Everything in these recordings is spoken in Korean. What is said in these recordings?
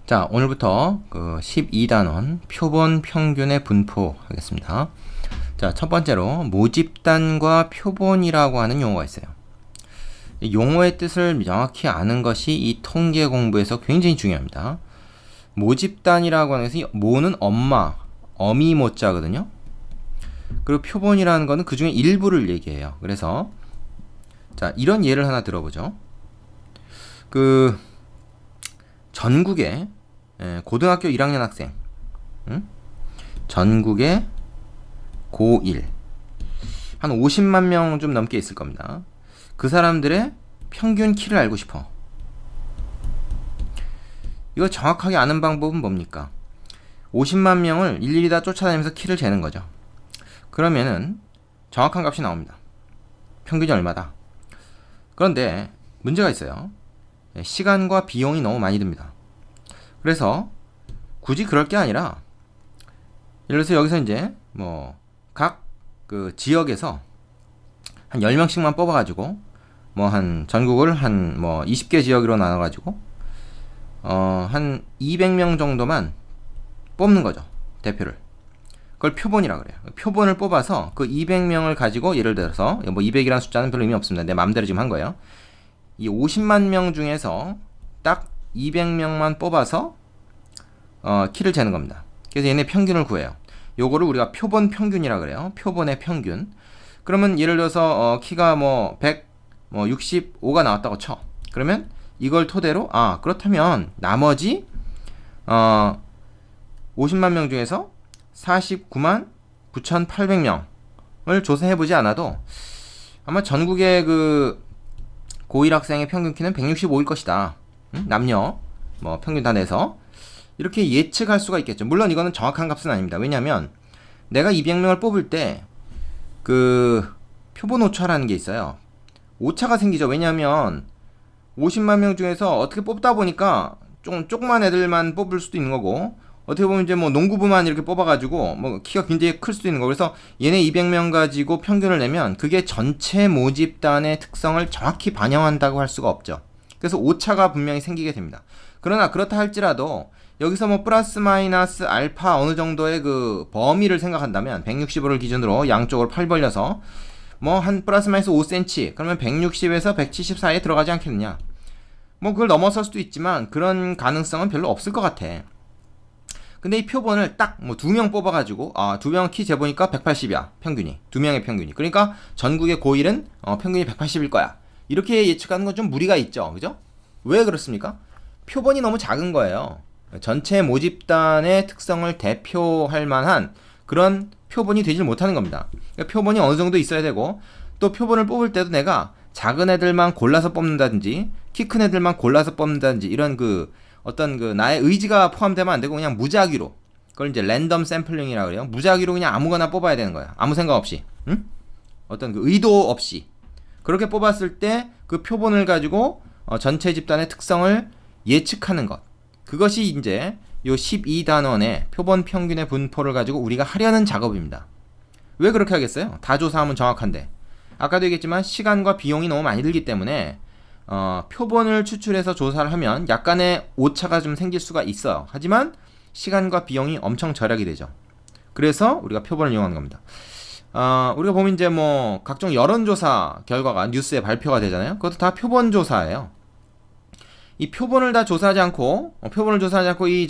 자, 오늘부터 그 12단원 표본 평균의 분포 하겠습니다. 자, 첫 번째로 모집단과 표본이라고 하는 용어가 있어요. 이 용어의 뜻을 명확히 아는 것이 이 통계 공부에서 굉장히 중요합니다. 모집단이라고 하는 것이 모는 엄마, 어미 모자거든요. 그리고 표본이라는 것은 그 중에 일부를 얘기해요. 그래서 자, 이런 예를 하나 들어보죠. 그 전국에 고등학교 1학년 학생, 전국에 고1 한 50만 명 좀 넘게 있을 겁니다. 그 사람들의 평균 키를 알고 싶어. 이거 정확하게 아는 방법은 뭡니까? 50만 명을 일일이 다 쫓아다니면서 키를 재는 거죠. 그러면은 정확한 값이 나옵니다. 평균이 얼마다. 그런데 문제가 있어요. 시간과 비용이 너무 많이 듭니다. 그래서 굳이 그럴 게 아니라, 예를 들어서 여기서 이제 뭐 각 그 지역에서 한 10명씩만 뽑아가지고 뭐 한 전국을 한 뭐 20개 지역으로 나눠가지고 한 200명 정도만 뽑는 거죠. 대표를. 그걸 표본이라 그래요. 표본을 뽑아서 그 200명을 가지고, 예를 들어서 뭐 200이라는 숫자는 별로 의미 없습니다. 내 마음대로 지금 한 거예요. 이 50만 명 중에서 딱 200명만 뽑아서 키를 재는 겁니다. 그래서 얘네 평균을 구해요. 요거를 우리가 표본 평균이라 그래요. 표본의 평균. 그러면 예를 들어서 키가 뭐 165가 나왔다고 쳐. 그러면 이걸 토대로 그렇다면 나머지 50만 명 중에서 49만 9,800명을 조사해보지 않아도 아마 전국의 그 고1 학생의 평균 키는 165일 것이다. 남녀 뭐 평균 다 내서 이렇게 예측할 수가 있겠죠. 물론 이거는 정확한 값은 아닙니다. 왜냐하면 내가 200명을 뽑을 때 그 표본 오차라는 게 있어요. 오차가 생기죠. 왜냐하면 50만 명 중에서 어떻게 뽑다 보니까 조그만 애들만 뽑을 수도 있는 거고, 어떻게 보면 이제 뭐 농구부만 이렇게 뽑아가지고 뭐 키가 굉장히 클 수도 있는 거고, 그래서 얘네 200명 가지고 평균을 내면 그게 전체 모집단의 특성을 정확히 반영한다고 할 수가 없죠. 그래서 오차가 분명히 생기게 됩니다. 그러나 그렇다 할지라도 여기서 뭐 플러스 마이너스 알파 어느 정도의 그 범위를 생각한다면 165를 기준으로 양쪽으로 팔 벌려서 뭐 한 플러스 마이너스 5cm, 그러면 160에서 170 사이에 들어가지 않겠느냐. 뭐 그걸 넘어설 수도 있지만 그런 가능성은 별로 없을 것 같아. 근데 이 표본을 딱 뭐 2명 뽑아가지고 2명 키 재보니까 180이야 평균이, 2명의 평균이. 그러니까 전국의 고1은 평균이 180일 거야, 이렇게 예측하는 건 좀 무리가 있죠. 그죠? 왜 그렇습니까? 표본이 너무 작은 거예요. 전체 모집단의 특성을 대표할 만한 그런 표본이 되질 못하는 겁니다. 그러니까 표본이 어느 정도 있어야 되고, 또 표본을 뽑을 때도 내가 작은 애들만 골라서 뽑는다든지 키 큰 애들만 골라서 뽑는다든지 이런 그 어떤 그 나의 의지가 포함되면 안 되고 그냥 무작위로, 그걸 이제 랜덤 샘플링이라고 그래요. 무작위로 그냥 아무거나 뽑아야 되는 거야. 아무 생각 없이. 어떤 그 의도 없이. 그렇게 뽑았을 때 그 표본을 가지고 전체 집단의 특성을 예측하는 것. 그것이 이제 요 12단원의 표본 평균의 분포를 가지고 우리가 하려는 작업입니다. 왜 그렇게 하겠어요? 다 조사하면 정확한데. 아까도 얘기했지만 시간과 비용이 너무 많이 들기 때문에 표본을 추출해서 조사를 하면 약간의 오차가 좀 생길 수가 있어요. 하지만 시간과 비용이 엄청 절약이 되죠. 그래서 우리가 표본을 이용하는 겁니다. 우리가 보면 이제 뭐 각종 여론조사 결과가 뉴스에 발표가 되잖아요. 그것도 다 표본 조사예요. 이 표본을 다 조사하지 않고 이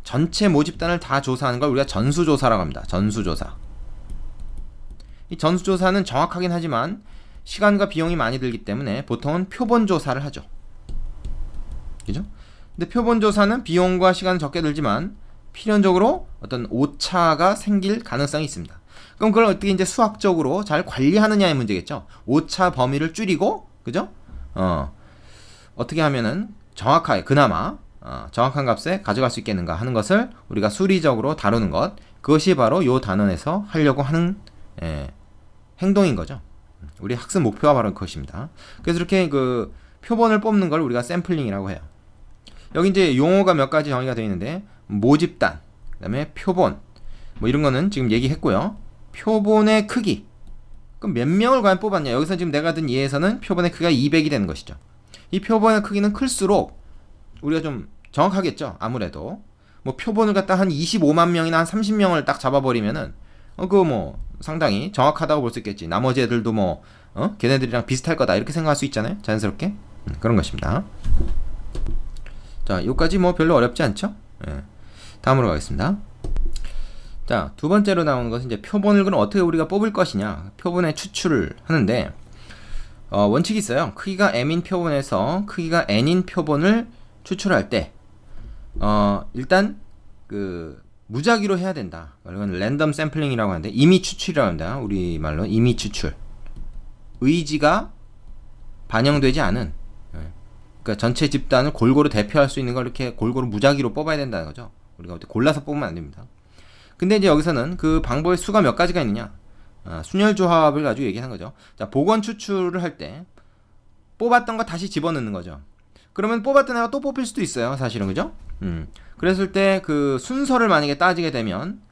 전체 모집단을 다 조사하는 걸 우리가 전수조사라고 합니다. 전수조사. 이 전수조사는 정확하긴 하지만 시간과 비용이 많이 들기 때문에 보통은 표본 조사를 하죠. 그죠? 근데 표본 조사는 비용과 시간은 적게 들지만 필연적으로 어떤 오차가 생길 가능성이 있습니다. 그럼 그걸 어떻게 이제 수학적으로 잘 관리하느냐의 문제겠죠. 오차 범위를 줄이고, 그죠? 어떻게 하면은 정확하게, 그나마 정확한 값에 가져갈 수 있겠는가 하는 것을 우리가 수리적으로 다루는 것, 그것이 바로 요 단원에서 하려고 하는 행동인 거죠. 우리 학습 목표가 바로 그것입니다. 그래서 이렇게 그 표본을 뽑는 걸 우리가 샘플링이라고 해요. 여기 이제 용어가 몇 가지 정의가 되어 있는데, 모집단, 그 다음에 표본, 뭐 이런 거는 지금 얘기했고요. 표본의 크기, 그럼 몇 명을 과연 뽑았냐. 여기서 지금 내가 든 예에서는 표본의 크기가 200이 되는 것이죠. 이 표본의 크기는 클수록 우리가 좀 정확하겠죠. 아무래도 뭐 표본을 갖다 한 25만 명이나 한 30명을 딱 잡아버리면은 그거 뭐 상당히 정확하다고 볼 수 있겠지. 나머지 애들도 뭐 걔네들이랑 비슷할 거다 이렇게 생각할 수 있잖아요. 자연스럽게 그런 것입니다. 자, 여기까지 뭐 별로 어렵지 않죠? 예. 다음으로 가겠습니다. 자, 두 번째로 나오는 것은 이제 표본을 그럼 어떻게 우리가 뽑을 것이냐, 표본의 추출을 하는데 원칙이 있어요. 크기가 m인 표본에서 크기가 n인 표본을 추출할 때 일단 그 무작위로 해야 된다. 이건 랜덤 샘플링이라고 하는데 임의 추출이라고 합니다. 우리말로 임의 추출. 의지가 반영되지 않은, 그러니까 전체 집단을 골고루 대표할 수 있는 걸 이렇게 골고루 무작위로 뽑아야 된다는 거죠. 우리가 어떻게 골라서 뽑으면 안 됩니다. 근데 이제 여기서는 그 방법의 수가 몇 가지가 있느냐, 순열 조합을 가지고 얘기하는 거죠. 자, 복원 추출을 할 때 뽑았던 거 다시 집어넣는 거죠. 그러면 뽑았던 애가 또 뽑힐 수도 있어요, 사실은. 그죠? 그랬을 때 그 순서를 만약에 따지게 되면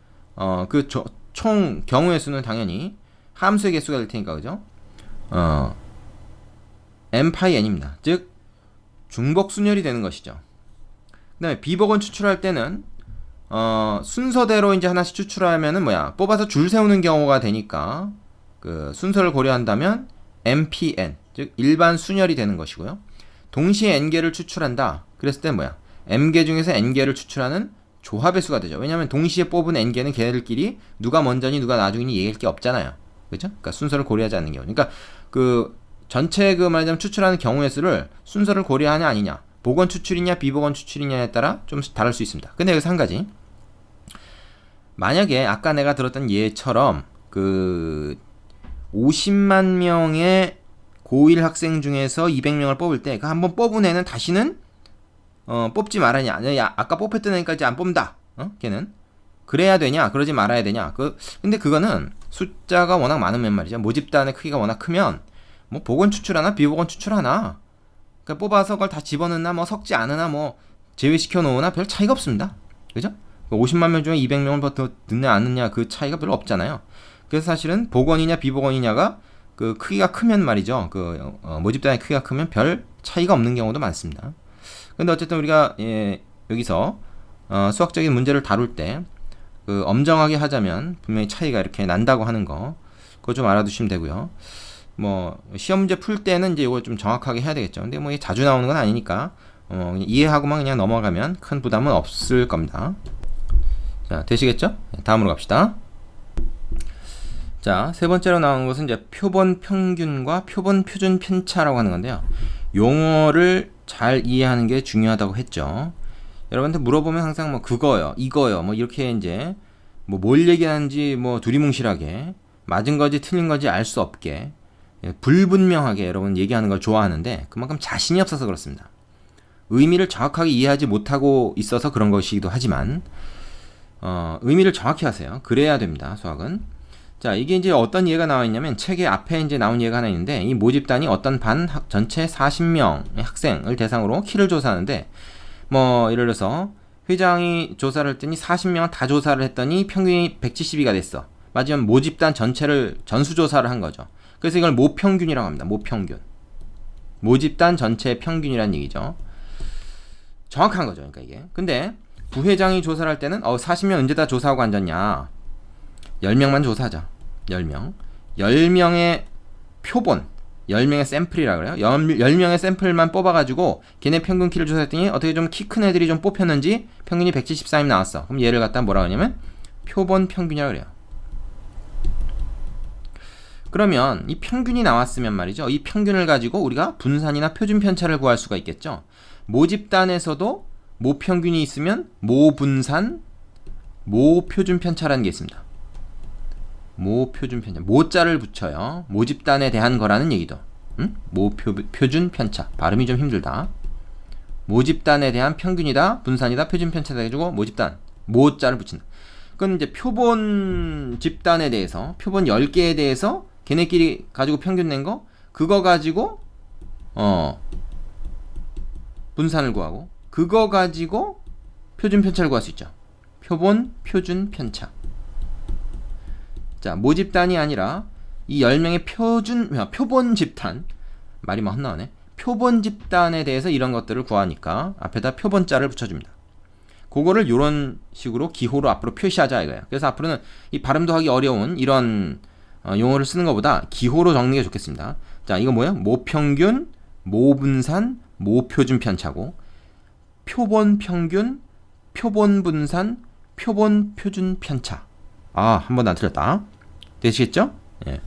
그 총 경우의 수는 당연히 함수의 개수가 될 테니까, 그죠? m 파이 n입니다. 즉 중복 순열이 되는 것이죠. 그다음에 비복원 추출할 때는 순서대로 이제 하나씩 추출하면은 뽑아서 줄 세우는 경우가 되니까 그 순서를 고려한다면 mpn, 즉 일반 순열이 되는 것이고요. 동시에 n개를 추출한다. 그랬을 때 m개 중에서 n개를 추출하는 조합의 수가 되죠. 왜냐하면 동시에 뽑은 n개는 걔네들끼리 누가 먼저니 누가 나중이니 얘기할 게 없잖아요. 그죠? 그러니까 순서를 고려하지 않는 경우. 그러니까 그 전체 그 말하자면 추출하는 경우의 수를 순서를 고려하냐 아니냐, 복원 추출이냐 비복원 추출이냐에 따라 좀 다를 수 있습니다. 근데 여기서 한 가지, 만약에 아까 내가 들었던 예처럼 그 50만 명의 고1 학생 중에서 200명을 뽑을 때 그 한번 뽑은 애는 다시는 뽑지 말아냐, 아까 뽑혔던 애까지 안 뽑는다, 걔는 그래야 되냐, 그러지 말아야 되냐. 근데 그거는 숫자가 워낙 많으면 말이죠, 모집단의 크기가 워낙 크면 뭐 복원 추출하나 비복원 추출하나, 그러니까 뽑아서 그걸 다 집어넣나 뭐 섞지 않으나 뭐 제외시켜 놓으나 별 차이가 없습니다. 그죠? 50만 명 중에 200명을 더 넣느냐 안 넣느냐 그 차이가 별로 없잖아요. 그래서 사실은 복원이냐 비복원이냐가 그 크기가 크면 말이죠, 그 모집단의 크기가 크면 별 차이가 없는 경우도 많습니다. 근데 어쨌든 우리가 여기서 수학적인 문제를 다룰 때 그 엄정하게 하자면 분명히 차이가 이렇게 난다고 하는 거, 그거 좀 알아두시면 되고요. 뭐 시험 문제 풀 때는 이제 이거 좀 정확하게 해야 되겠죠. 근데 뭐 이게 자주 나오는 건 아니니까 그냥 이해하고만 그냥 넘어가면 큰 부담은 없을 겁니다. 자, 되시겠죠? 다음으로 갑시다. 자, 세 번째로 나오는 것은 이제 표본 평균과 표본 표준 편차라고 하는 건데요. 용어를 잘 이해하는 게 중요하다고 했죠. 여러분한테 물어보면 항상 뭐 그거요, 이거요, 뭐 이렇게 이제 뭐 뭘 얘기하는지 뭐 두리뭉실하게 맞은 거지 틀린 거지 알 수 없게 불분명하게 여러분 얘기하는 걸 좋아하는데 그만큼 자신이 없어서 그렇습니다. 의미를 정확하게 이해하지 못하고 있어서 그런 것이기도 하지만 의미를 정확히 하세요. 그래야 됩니다, 수학은. 자, 이게 이제 어떤 예가 나와 있냐면 책의 앞에 이제 나온 예가 하나 있는데, 이 모집단이 어떤 반 전체 40명의 학생을 대상으로 키를 조사하는데, 뭐 예를 들어서 회장이 조사를 했더니 40명을 다 조사를 했더니 평균이 172가 됐어. 맞으면 모집단 전체를 전수조사를 한 거죠. 그래서 이걸 모평균이라고 합니다. 모평균. 모집단 전체의 평균이라는 얘기죠. 정확한 거죠, 그러니까 이게. 근데 부회장이 조사를 할 때는 40명 언제 다 조사하고 앉았냐, 10명만 조사하자. 10명 10명의 표본, 10명의 샘플이라 그래요. 10명의 샘플만 뽑아가지고 걔네 평균 키를 조사했더니 어떻게 좀 키 큰 애들이 좀 뽑혔는지 평균이 174임 나왔어. 그럼 얘를 갖다 뭐라고 하냐면 표본 평균이라고 그래요. 그러면 이 평균이 나왔으면 말이죠, 이 평균을 가지고 우리가 분산이나 표준 편차를 구할 수가 있겠죠. 모집단에서도 모평균이 있으면 모분산, 모표준 편차라는 게 있습니다. 모표준 편차, 모자를 붙여요. 모집단에 대한 거라는 얘기도. 모표준 편차, 발음이 좀 힘들다. 모집단에 대한 평균이다, 분산이다, 표준 편차다 해가지고 모집단, 모자를 붙인다. 그건 이제 표본 집단에 대해서, 표본 10개에 대해서 걔네끼리 가지고 평균 낸 거, 그거 가지고 분산을 구하고, 그거 가지고 표준 편차를 구할 수 있죠. 표본 표준 편차. 자, 모집단이 아니라 이 10명의 표본 집단, 말이 막 헛나오네. 표본 집단에 대해서 이런 것들을 구하니까 앞에다 표본자를 붙여줍니다. 그거를 이런 식으로 기호로 앞으로 표시하자 이거예요. 그래서 앞으로는 이 발음도 하기 어려운 이런 용어를 쓰는 것보다 기호로 적는 게 좋겠습니다. 자, 이거 뭐예요? 모평균, 모분산, 모표준 편차고, 표본 평균, 표본 분산, 표본 표준 편차. 아, 한 번도 안 틀렸다. 되시겠죠? 예.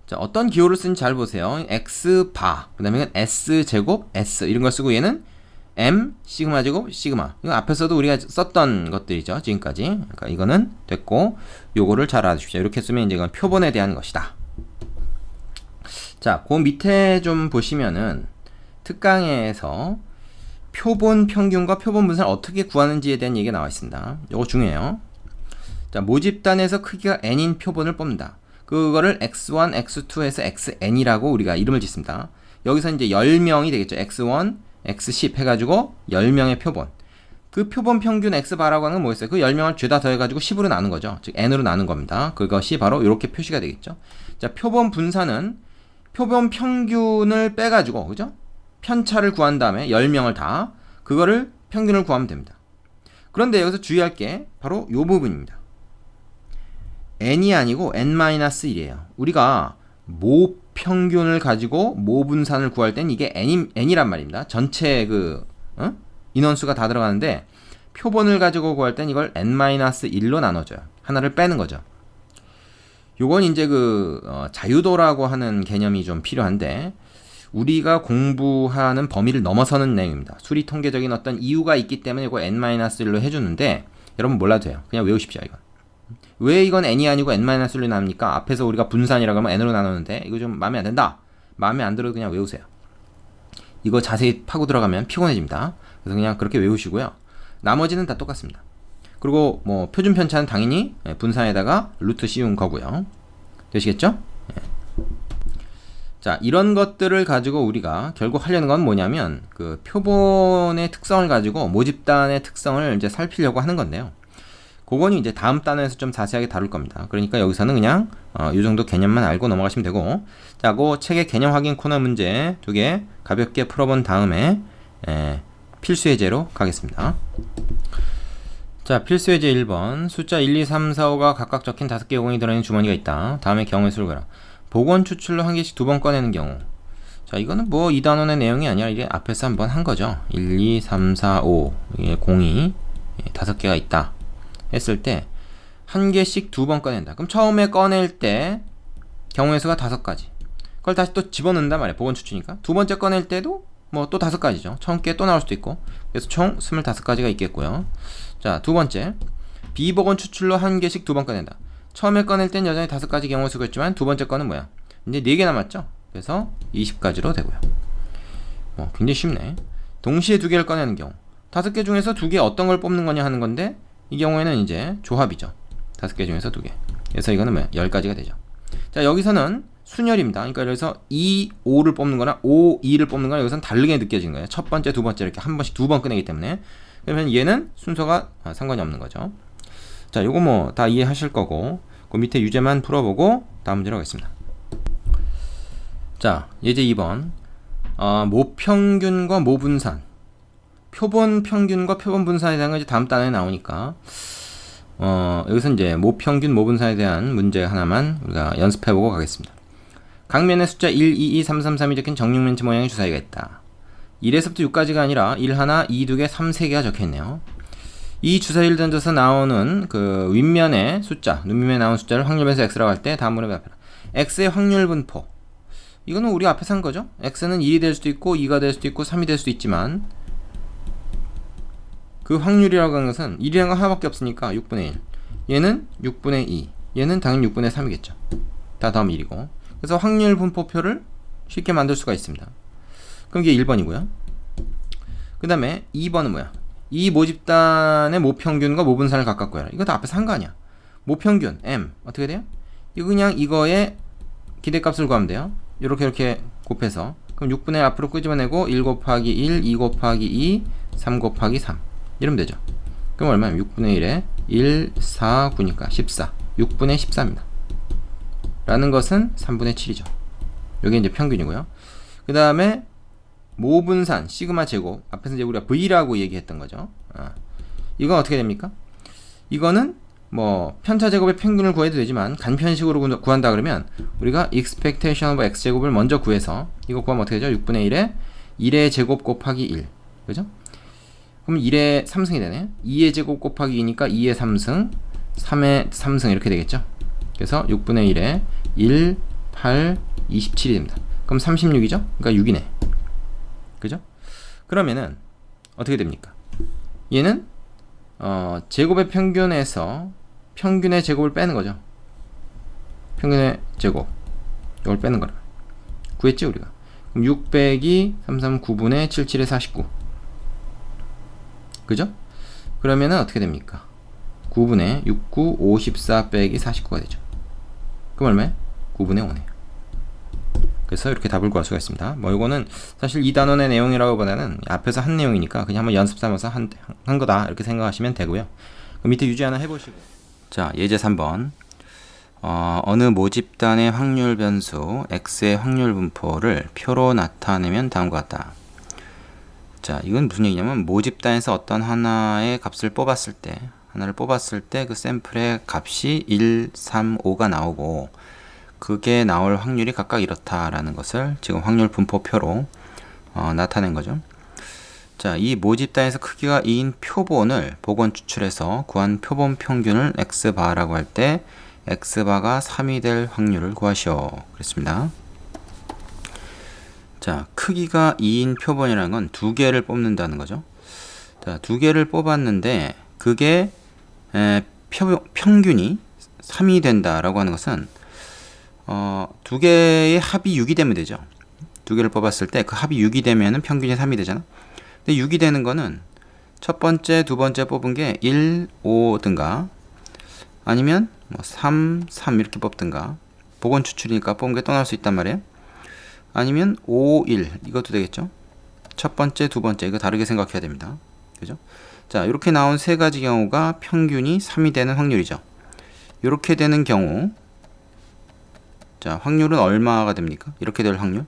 자, 어떤 기호를 쓰는지 잘 보세요. X바, 그 다음에 S제곱, S 이런 걸 쓰고, 얘는 M, 시그마 제곱, 시그마. 이거 앞에서도 우리가 썼던 것들이죠, 지금까지. 그러니까 이거는 됐고, 요거를 잘 알아주십시오. 이렇게 쓰면 이제 이건 표본에 대한 것이다. 자, 그 밑에 좀 보시면은 특강에서 표본 평균과 표본 분산을 어떻게 구하는지에 대한 얘기가 나와 있습니다. 요거 중요해요. 자, 모집단에서 크기가 n인 표본을 뽑는다. 그거를 x1, x2에서 xn이라고 우리가 이름을 짓습니다. 여기서 이제 10명이 되겠죠. x1, x10 해가지고 10명의 표본. 그 표본 평균 x바라고 하는 건 뭐였어요? 그 10명을 죄다 더해가지고 10으로 나눈 거죠. 즉 n으로 나눈 겁니다. 그것이 바로 이렇게 표시가 되겠죠. 자, 표본 분산은 표본 평균을 빼가지고, 그죠? 편차를 구한 다음에 10명을 다 그거를 평균을 구하면 됩니다. 그런데 여기서 주의할 게 바로 이 부분입니다. n이 아니고 n-1이에요. 우리가 모평균을 가지고 모분산을 구할 땐 이게 n이란 말입니다. 전체 인원수가 다 들어가는데 표본을 가지고 구할 땐 이걸 n-1로 나눠줘요. 하나를 빼는 거죠. 요건 이제 자유도라고 하는 개념이 좀 필요한데, 우리가 공부하는 범위를 넘어서는 내용입니다. 수리 통계적인 어떤 이유가 있기 때문에 이거 n-1로 해주는데, 여러분 몰라도 돼요. 그냥 외우십시오, 이건. 왜 이건 n이 아니고 n-1로 나옵니까? 앞에서 우리가 분산이라고 하면 n으로 나누는데, 이거 좀 마음에 안 든다. 마음에 안 들어도 그냥 외우세요. 이거 자세히 파고 들어가면 피곤해집니다. 그래서 그냥 그렇게 외우시고요. 나머지는 다 똑같습니다. 그리고 뭐 표준 편차는 당연히 분산에다가 루트 씌운 거고요. 되시겠죠? 자, 이런 것들을 가지고 우리가 결국 하려는 건 뭐냐면 그 표본의 특성을 가지고 모집단의 특성을 이제 살피려고 하는 건데요. 그건 이제 다음 단원에서 좀 자세하게 다룰 겁니다. 그러니까 여기서는 그냥 이 정도 개념만 알고 넘어가시면 되고, 자, 그 책의 개념 확인 코너 문제 2개 가볍게 풀어본 다음에 필수 예제로 가겠습니다. 자, 필수 예제 1번. 숫자 1, 2, 3, 4, 5가 각각 적힌 5개의 공이 들어있는 주머니가 있다. 다음에 경우의 수를 구해라. 복원 추출로 한 개씩 2번 꺼내는 경우. 자, 이거는 뭐 이 단원의 내용이 아니라 이게 앞에서 한번 한 거죠. 1, 2, 3, 4, 5. 이게 공이 5개가 있다. 했을 때 한 개씩 2번 꺼낸다. 그럼 처음에 꺼낼 때 경우의 수가 5가지. 그걸 다시 또 집어넣는단 말이에요. 복원 추출이니까. 두 번째 꺼낼 때도 뭐 또 5가지죠. 처음 게 또 나올 수도 있고. 그래서 총 25가지가 있겠고요. 자, 두 번째. 비복원 추출로 한 개씩 2번 꺼낸다. 처음에 꺼낼 땐 여전히 5가지 경우 수가 있지만 두 번째 거는 뭐야? 이제 4개 남았죠? 그래서 20가지로 되고요. 굉장히 쉽네. 동시에 2개를 꺼내는 경우. 5개 중에서 2개 어떤 걸 뽑는 거냐 하는 건데, 이 경우에는 이제 조합이죠. 5개 중에서 2개. 그래서 이거는 뭐야? 10가지가 되죠. 자, 여기서는 순열입니다. 그러니까 여기서 2, 5를 뽑는 거나 5, 2를 뽑는 거나 여기서는 다르게 느껴지는 거예요. 첫 번째, 두 번째 이렇게 한 번씩 2번 꺼내기 때문에. 그러면 얘는 순서가 상관이 없는 거죠. 자, 요거 뭐 다 이해하실 거고, 그 밑에 유제만 풀어보고 다음 문제로 가겠습니다. 자, 예제 2번. 모평균과 모분산. 표본 평균과 표본 분산에 대한 건 이제 다음 단원에 나오니까, 여기서 이제 모평균, 모분산에 대한 문제 하나만 우리가 연습해보고 가겠습니다. 각면에 숫자 1, 2, 2, 3, 3, 3이 적힌 정육면체 모양의 주사위가 있다. 1에서부터 6까지가 아니라 1 하나, 2, 2개, 3, 3개가 적혀있네요. 이 주사위를 던져서 나오는 그 윗면의 숫자, 눈밑에 나온 숫자를 확률변수 x라고 할 때 다음으로 답해라. x의 확률 분포. 이거는 우리가 앞에서 한 거죠. x는 1이 될 수도 있고 2가 될 수도 있고 3이 될 수도 있지만, 그 확률이라고 하는 것은 1이라는 건 하나밖에 없으니까 6분의 1. 얘는 6분의 2. 얘는 당연히 6분의 3이겠죠. 다 더하면 1이고. 그래서 확률 분포표를 쉽게 만들 수가 있습니다. 그럼 이게 1번이고요. 그 다음에 2번은 뭐야? 이 모집단의 모평균과 모분산을 각각 구해라. 이거 다 앞에서 한 거 아니야. 모평균 m 어떻게 돼요? 이거 그냥 이거의 기대값을 구하면 돼요. 이렇게 곱해서. 그럼 6분의 1 앞으로 끄집어내고 1 곱하기 1, 2 곱하기 2, 3 곱하기 3 이러면 되죠. 그럼 얼마냐? 6분의 1에 1, 4, 9니까 14. 6분의 14입니다. 라는 것은 3분의 7이죠. 이게 이제 평균이고요. 그 다음에 모분산 시그마 제곱, 앞에서 이제 우리가 V라고 얘기했던 거죠. 이건 어떻게 됩니까? 이거는 뭐 편차 제곱의 평균을 구해도 되지만 간편식으로 구한다 그러면 우리가 expectation of x 제곱을 먼저 구해서 이거 구하면 어떻게 되죠? 6분의 1에 1의 제곱 곱하기 1, 그죠? 그럼 1의 3승이 되네. 2의 제곱 곱하기 2니까 2의 3승, 3의 3승 이렇게 되겠죠? 그래서 6분의 1에 1, 8, 27이 됩니다. 그럼 36이죠? 그러니까 6이네. 그죠? 그러면은 어떻게 됩니까? 얘는 제곱의 평균에서 평균의 제곱을 빼는 거죠. 평균의 제곱 이걸 빼는 거라 구했지 우리가. 그럼 6 빼기 3, 3, 9분의 7, 7에 49. 그죠? 그러면은 어떻게 됩니까? 9분의 6, 9, 54 빼기 49가 되죠. 그럼 얼마야? 9분의 5네요. 그래서 이렇게 답을 구할 수가 있습니다. 뭐 이거는 사실 이 단원의 내용이라고 보다는 앞에서 한 내용이니까 그냥 한번 연습 삼아서 한 거다 이렇게 생각하시면 되고요. 그럼 밑에 유지 하나 해보시고. 자, 예제 3번. 어느 모집단의 확률 변수 x의 확률 분포를 표로 나타내면 다음과 같다. 자, 이건 무슨 얘기냐면 모집단에서 어떤 하나의 값을 뽑았을 때 그 샘플의 값이 1, 3, 5가 나오고 그게 나올 확률이 각각 이렇다라는 것을 지금 확률 분포표로 나타낸 거죠. 자, 이 모집단에서 크기가 2인 표본을 복원 추출해서 구한 표본 평균을 x바라고 할 때 x바가 3이 될 확률을 구하시오. 그랬습니다. 자, 크기가 2인 표본이라는 건 두 개를 뽑는다는 거죠. 자, 두 개를 뽑았는데 그게 평균이 3이 된다라고 하는 것은 두 개의 합이 6이 되면 되죠. 두 개를 뽑았을 때 그 합이 6이 되면은 평균이 3이 되잖아. 근데 6이 되는 거는 첫 번째, 두 번째 뽑은 게 1, 5든가 아니면 뭐 3, 3 이렇게 뽑든가 복원 추출이니까 뽑은 게 또 나올 수 있단 말이에요. 아니면 5, 1 이것도 되겠죠. 첫 번째, 두 번째 이거 다르게 생각해야 됩니다. 그죠? 자, 이렇게 나온 세 가지 경우가 평균이 3이 되는 확률이죠. 이렇게 되는 경우 자, 확률은 얼마가 됩니까? 이렇게 될 확률.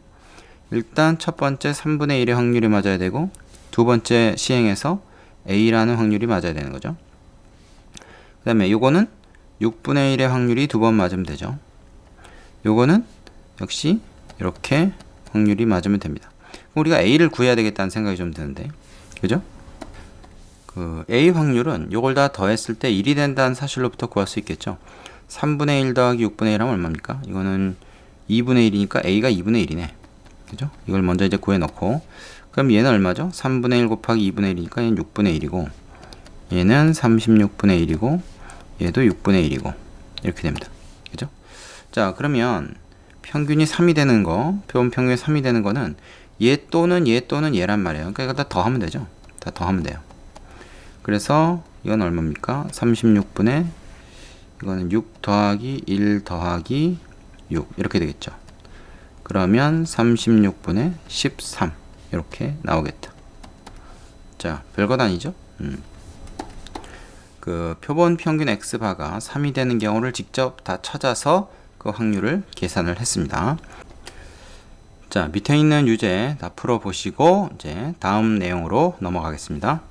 일단 첫 번째 3분의 1의 확률이 맞아야 되고 두 번째 시행에서 A라는 확률이 맞아야 되는 거죠. 그 다음에 요거는 6분의 1의 확률이 두 번 맞으면 되죠. 요거는 역시 이렇게 확률이 맞으면 됩니다. 우리가 A를 구해야 되겠다는 생각이 좀 드는데 그죠? 그 A 확률은 요걸 다 더했을 때 1이 된다는 사실로부터 구할 수 있겠죠. 3분의 1 더하기 6분의 1 하면 얼마입니까? 이거는 2분의 1이니까 A가 2분의 1이네. 그죠? 이걸 먼저 이제 구해 넣고 그럼 얘는 얼마죠? 3분의 1 곱하기 2분의 1이니까 얘는 6분의 1이고 얘는 36분의 1이고 얘도 6분의 1이고 이렇게 됩니다. 그죠? 자, 그러면 평균이 3이 되는 거, 표본 평균이 3이 되는 거는 얘 또는 얘란 말이에요. 그러니까 이거 다 더하면 되죠. 다 더하면 돼요. 그래서 이건 얼마입니까? 36분의 이거는 6 더하기 1 더하기 6 이렇게 되겠죠. 그러면 36분의 13 이렇게 나오겠다. 자, 별것 아니죠? 그 표본 평균 x바가 3이 되는 경우를 직접 다 찾아서 그 확률을 계산을 했습니다. 자, 밑에 있는 유제 다 풀어보시고 이제 다음 내용으로 넘어가겠습니다.